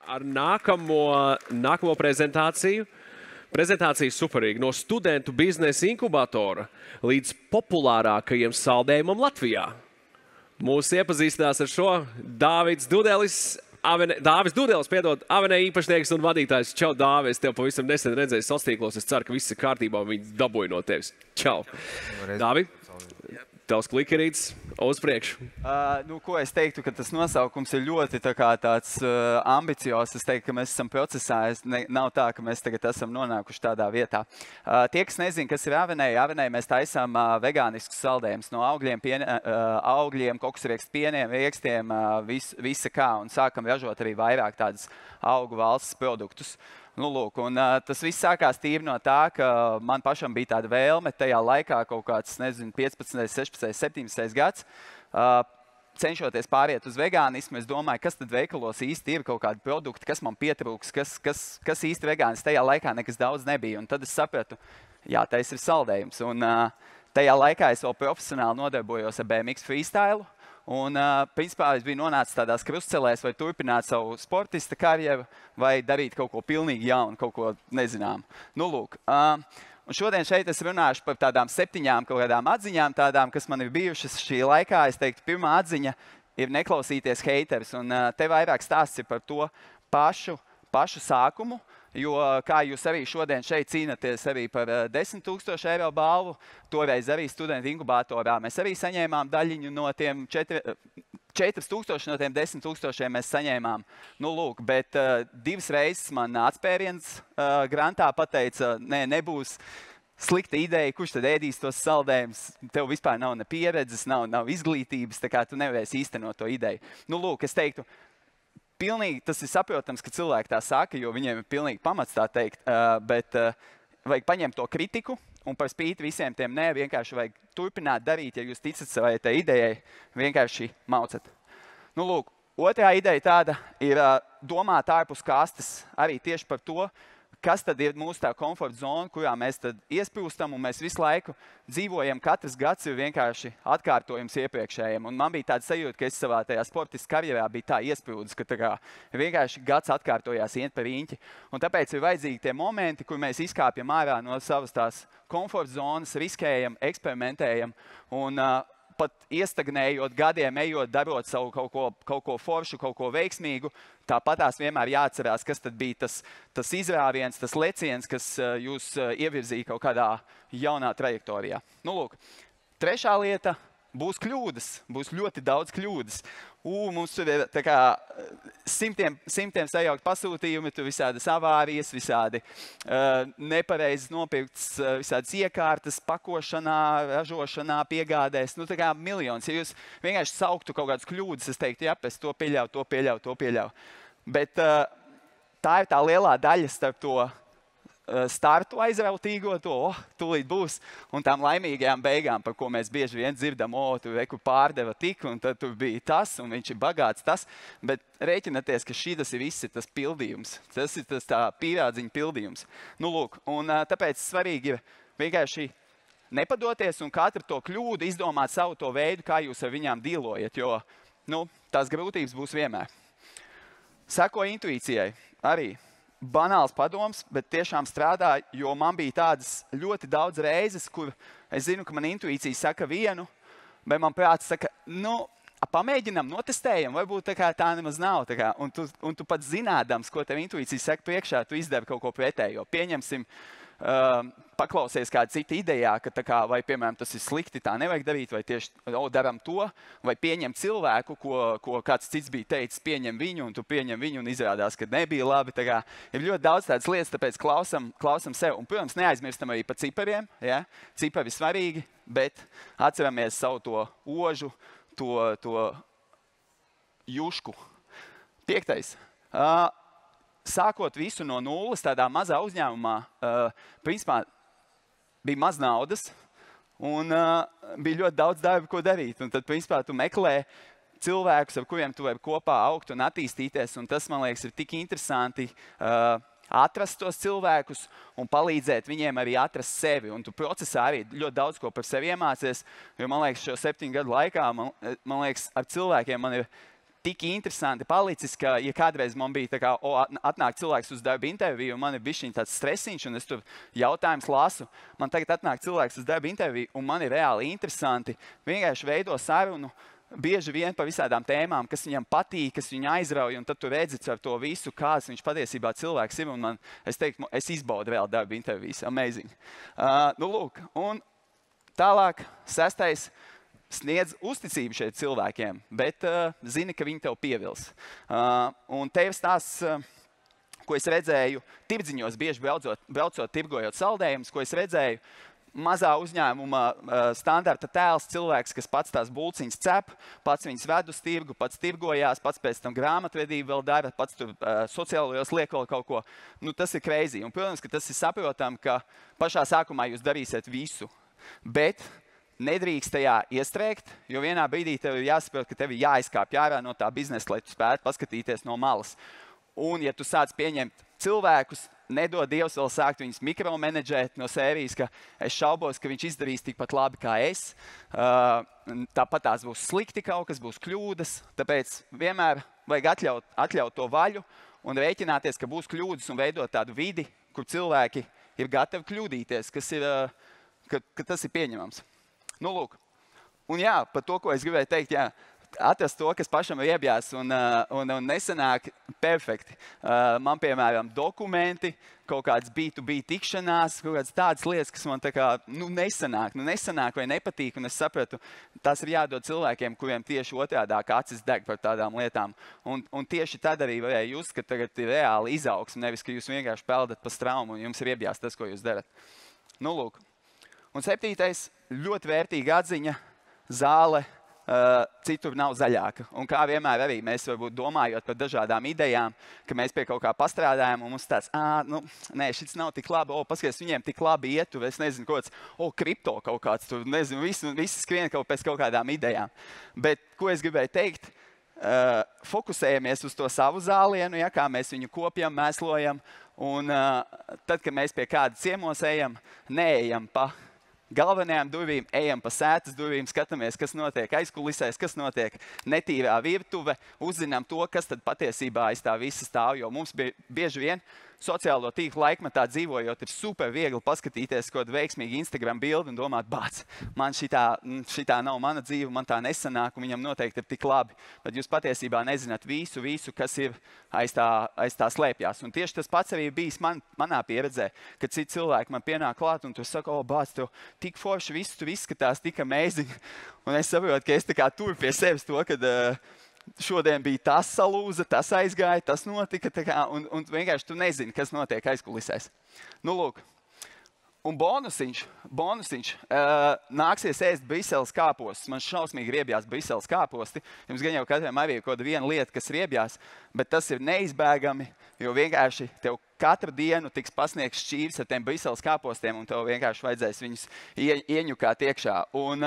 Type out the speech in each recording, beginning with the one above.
ar nākamo prezentāciju. Prezentācija superīga no studentu biznesa inkubatora līdz populārākajiem saldējumam Latvijā. Mūs iepazīstinās ar šo Dāvids Dudelis, Avenē īpašnieks un vadītājs. Čau, Dāvi, es tev pavisam nesen redzēju sociālos tīklos. Es ceru, ka viss ir kārtībā un viņi dabūja no tevis. Čau. Dāvi, tavs klikerīts uz priekšu. Ko es teiktu, ka tas nosaukums ir ļoti tāds ambiciozs. Es teiktu, ka mēs esam procesā. Nav tā, ka mēs tagad esam nonākuši tādā vietā. Tie, kas nezin, kas ir Avenē mēs taisām vegāniskus saldējumus no augļiem, kokosriekstu pieniem, riekstiem, visa kā. Un sākam ražot arī vairāk tādas augu valsts produktus. Tas viss sākās tīri no tā, ka man pašam bija tāda vēlme tajā laikā kaut kāds, 15, 16, 17 gads, cenšoties pāriet uz vegānismu. Es domāju, kas tad veikalos īsti ir kaut kādi produkti, kas man pietrūks, kas īsti vegānis. Tajā laikā nekas daudz nebija. Un tad es sapratu, jā, tas ir saldējums. Un tajā laikā es vēl profesionāli nodarbojos ar BMX freestyle. Un, principā, es biju nonācis tādās krustcelēs, vai turpināt savu sportista karjeru, vai darīt kaut ko pilnīgi jaunu, kaut ko nezinām. Un šodien šeit es runāšu par tādām 7 kaut kādām atziņām, tādām, kas man ir bijušas šī laikā. Es teiktu, pirmā atziņa ir neklausīties heiterus. Un te vairāk stāsts ir par to pašu sākumu. Jo, kā jūs arī šodien šeit cīnaties arī par 10 000 eiro balvu, toreiz arī studentu inkubatorā mēs arī saņēmām daļiņu no tiem 4000 no tiem 10 000 mēs saņēmām. Bet 2 reizes man atspēriens grantā pateica, nebūs slikta ideja, kurš tad ēdīs tos saldējumus. Tev vispār nav ne pieredzes, nav izglītības, tā kā tu nevarēsi īstenot to ideju. Es teiktu, pilnīgi tas ir saprotams, ka cilvēki tā saka, jo viņiem ir pilnīgi pamats tā teikt, bet vajag paņemt to kritiku un par spīti visiem tiem vienkārši vajag turpināt darīt, ja jūs ticat savai tai idejai, vienkārši maucat. Otrā ideja tāda ir domāt ārpus kastes arī tieši par to, kas tad ir mūsu tā komforta zona, kurā mēs tad iesprūstam un mēs visu laiku dzīvojam. Katrs gads ir vienkārši atkārtojums iepriekšējiem. Un man bija tāda sajūta, ka es savā tajā sportiskā karjerā biju tā iesprūdis, ka vienkārši gads atkārtojās ient par īņķi. Un tāpēc ir vajadzīgi tie momenti, kur mēs izkāpjam ārā no savas tās komforta zonas, riskējam, eksperimentējam un pat iestagnējot gadiem, ejot, darot savu kaut ko foršu, kaut ko veiksmīgu, tāpatās vienmēr jāatcerās, kas tad bija tas izrāviens, tas leciens, kas jūs ievirzīja kaut kādā jaunā trajektorijā. Trešā lieta būs kļūdas, būs ļoti daudz kļūdas. Mums tur ir tā kā simtiem sajaukt pasūtījumi, tur visādas avārijas, visādi nepareizes nopirktas, visādas iekārtas, pakošanā, ražošanā, piegādēs. Tā kā miljons. Ja jūs vienkārši sauktu kaut kādas kļūdas, es teiktu, jā, es to pieļauju. Bet tā ir tā lielā daļa starp to startu aizrautīgo, tūlīt būs, un tām laimīgajām beigām, par ko mēs bieži vien dzirdam, tur pārdeva tik, un tad tur bija tas, un viņš ir bagāts tas, bet rēķināties, ka šis ir viss tas pildījums. Tas ir tas tā pīrādziņa pildījums. Un tāpēc svarīgi ir vienkārši nepadoties un katru to kļūdu izdomāt savu to veidu, kā jūs ar viņām dīlojat, jo tās grūtības būs vienmēr. Seko intuīcijai arī. Banāls padoms, bet tiešām strādā, jo man bija tādas ļoti daudz reizes, kur es zinu, ka man intuīcija saka vienu, bet man prāts saka, pamēģinam, notestējam, varbūt tā nemaz nav. Un tu pat zinādams, ko tev intuīcija saka priekšā, tu izdari kaut ko pretējo. Pieņemsim, paklausies kāda cita idejā, ka vai, piemēram, tas ir slikti, tā nevajag darīt, vai tieši daram to, vai pieņem cilvēku, ko kāds cits bija teicis, pieņem viņu, un tu pieņem viņu, un izrādās, ka nebija labi. Ir ļoti daudz tādas lietas, tāpēc klausam sev. Un, protams, neaizmirstam arī par cipariem. Ja? Cipari svarīgi, bet atceramies savu to ožu, to jušku. 5. Sākot visu no nulles, tādā mazā uzņēmumā, principā bija maz naudas un bija ļoti daudz darba, ko darīt. Un tad, principā, tu meklē cilvēkus, ar kuriem tu vari kopā augt un attīstīties. Un tas, man liekas, ir tik interesanti atrast tos cilvēkus un palīdzēt viņiem arī atrast sevi. Un tu procesā arī ļoti daudz ko par sevi iemācies. Jo, man liekas, šo 7 gadu laikā, man liekas, ar cilvēkiem man ir tik interesanti palicis, ka, ja kādreiz man bija tā kā, atnāk cilvēks uz darba interviju, un man ir bišķiņ tāds stresiņš, un es tur jautājums lasu, man tagad atnāk cilvēks uz darba interviju, un man ir reāli interesanti vienkārši veido sarunu, bieži vien par visādām tēmām, kas viņam patīk, kas viņu aizrauj, un tad tu redzi ar to visu, kāds viņš patiesībā cilvēks ir, un es teiktu, es izbaudu vēl darba intervijas. Amazing. Nu, lūk, un tālāk, 6. sniedz uzticību šeit cilvēkiem, bet zini, ka viņi tev pievils. Un tev stāsts, ko es redzēju tirdziņos, bieži braucot, tirgojot saldējumus, ko es redzēju, mazā uzņēmuma standarta tēls, cilvēks, kas pats tās bulciņas cep, pats viņas ved uz tirgu, pats tirgojās, pats pēc tam grāmatvedību vēl dara, pats tur sociālajos liek vēl kaut ko. Nu, tas ir crazy. Un, protams, ka tas ir saprotam, ka pašā sākumā jūs darīsiet visu, bet nedrīkst tajā iestrēgt, jo vienā brīdī tev ir jāsaprot, ka tev ir jāizkāpj ārā no tā biznesa, lai tu spētu paskatīties no malas. Un, ja tu sāc pieņemt cilvēkus, nedod Dievs vēl sākt viņus mikromenedžēt no sērijas, ka es šaubos, ka viņš izdarīs tikpat labi kā es. Tāpat tās būs slikti kaut kas, būs kļūdas. Tāpēc vienmēr vajag atļaut to vaļu un rēķināties, ka būs kļūdas un veidot tādu vidi, kur cilvēki ir gatavi kļūdīties, ka tas ir pieņemams. Nu, lūk. Un jā, par to, ko es gribēju teikt, jā. Atrast to, kas pašam ir iebjās un nesanāk perfekti. Man, piemēram, dokumenti, kaut kādas B2B tikšanās, kaut kādas tādas lietas, kas man tā kā, nesanāk vai nepatīk, un es sapratu, tas ir jādod cilvēkiem, kuriem tieši otrādāk acis deg par tādām lietām. Un tieši tad arī varēja just, ka tagad ir reāli izaugsme, nevis, ka jūs vienkārši peldat pa straumu un jums ir iebjās tas, ko jūs darat. Nu, lūk. Un 7. ļoti vērtīga atziņa, zāle, citur nav zaļāka. Un kā vienmēr arī mēs varbūt domājot par dažādām idejām, ka mēs pie kaut kā pastrādājam un mums tāds, nē, šis nav tik labi, paskaties, viņiem tik labi iet, es nezinu, kaut kāds, kripto kaut kāds, tur, nezinu, visi skrien pēc kaut kādām idejām. Bet, ko es gribēju teikt, fokusējamies uz to savu zālienu, ja, kā mēs viņu kopjam, mēslojam, un tad, kad mēs pie kāda ciemos ejam, neejam pa galvenajām durvīm, ejam pa sētas durvīm, skatāmies, kas notiek aizkulisēs, kas notiek netīrā virtuve, uzzinām to, kas tad patiesībā aiz tā visa stāv, jo mums bieži vien sociālo tīklu laikmetā dzīvojot ir super viegli paskatīties kaut veiksmīgi Instagram bildi un domāt, bāc, man šitā nav mana dzīve, man tā nesanāk un viņam noteikti ir tik labi, bet jūs patiesībā nezināt visu, kas ir aiz tā slēpjās. Un tieši tas pats arī bijis manā pieredzē, kad citi cilvēki man pienāk klāt un tu saka, bāc, tev tik forši viss tur izskatās, tik amazing. Un es saprotu, ka es tā kā turu pie sevis to, kad šodien bija tas salūza, tas aizgāja, tas notika, un vienkārši tu nezini, kas notiek aizkulisēs. Nu, lūk. Un bonusiņš nāksies ēst Briseles kāpostus. Man šausmīgi riebjās Briseles kāposti. Jums gan jau katram arī ir kaut viena lieta, kas riebjās, bet tas ir neizbēgami, jo vienkārši tev katru dienu tiks pasniegts šķīvis ar tiem Briseles kāpostiem, un tev vienkārši vajadzēs viņus ieņukāt iekšā. Un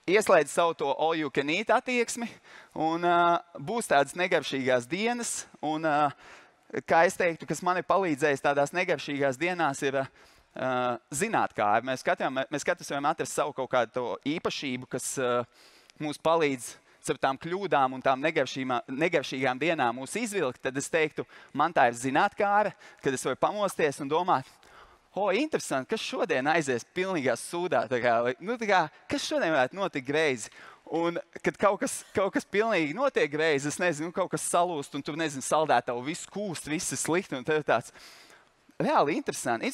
ieslēdz savu to all you can eat attieksmi, un būs tādas negaršīgās dienas, un kā es teiktu, kas man ir palīdzējis tādās negaršīgās dienās, ir zinātkāri. Mēs katrs varam atrast savu kaut kādu īpašību, kas mūs palīdz ar tām kļūdām un tām negaršīgām dienām mūs izvilkt, tad es teiktu, man tā ir zinātkāra, kad es varu pamosties un domāt, interesanti, kas šodien aizies pilnīgā sūdā, kas šodien varētu notikt greizi. Un, kad kaut kas pilnīgi notiek greizi, es nezinu, kaut kas salūst, un tu nezinu, saldētavu visu kūst, viss ir slikti, un tev tāds reāli interesanti,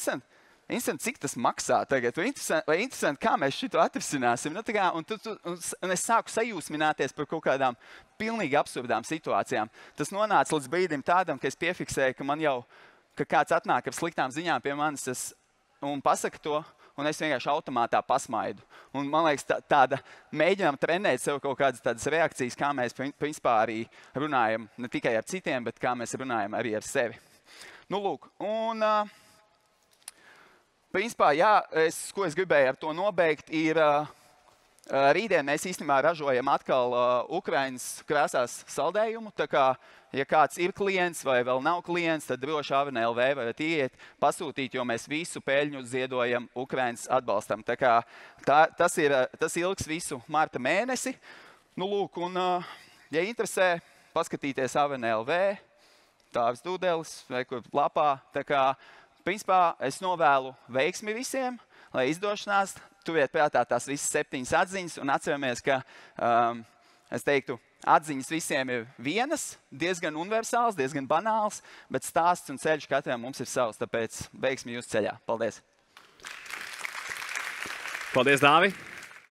cik tas maksā tagad, vai interesanti, kā mēs šito atrisināsim. Un es sāku sajūsmināties par kaut kādām pilnīgi absurdām situācijām. Tas nonāca līdz brīdim tādam, ka es piefiksēju, ka man jau ka kāds atnāk ar sliktām ziņām pie manis un pasaka to, un es vienkārši automātā pasmaidu. Un man liekas, tāda mēģinām trenēt sev kaut kādas tādas reakcijas, kā mēs principā arī runājam ne tikai ar citiem, bet kā mēs runājam arī ar sevi. Nu, lūk, un principā, jā, ko es gribēju ar to nobeigt, ir rītdien mēs īstenībā ražojam atkal Ukrainas krāsās saldējumu, tā kā ja kāds ir klients vai vēl nav klients, tad droši AVN.LV varat iet, pasūtīt, jo mēs visu peļņu ziedojam Ukrainas atbalstam. Tā kā tas ilgs visu marta mēnesi. Nu, lūk, un Ja interesē, paskatīties AVN.LV, Dāvis Dūdelis, vai kur lapā. Tā kā, principā, es novēlu veiksmi visiem, lai izdošanās, turiet prātā tās visas 7 atziņas, un atceramies, ka, es teiktu, atziņas visiem ir vienas, diezgan universāls, diezgan banāls, bet stāsts un ceļš katram mums ir savs, tāpēc veiksmi jūsu ceļā. Paldies! Paldies, Dāvi!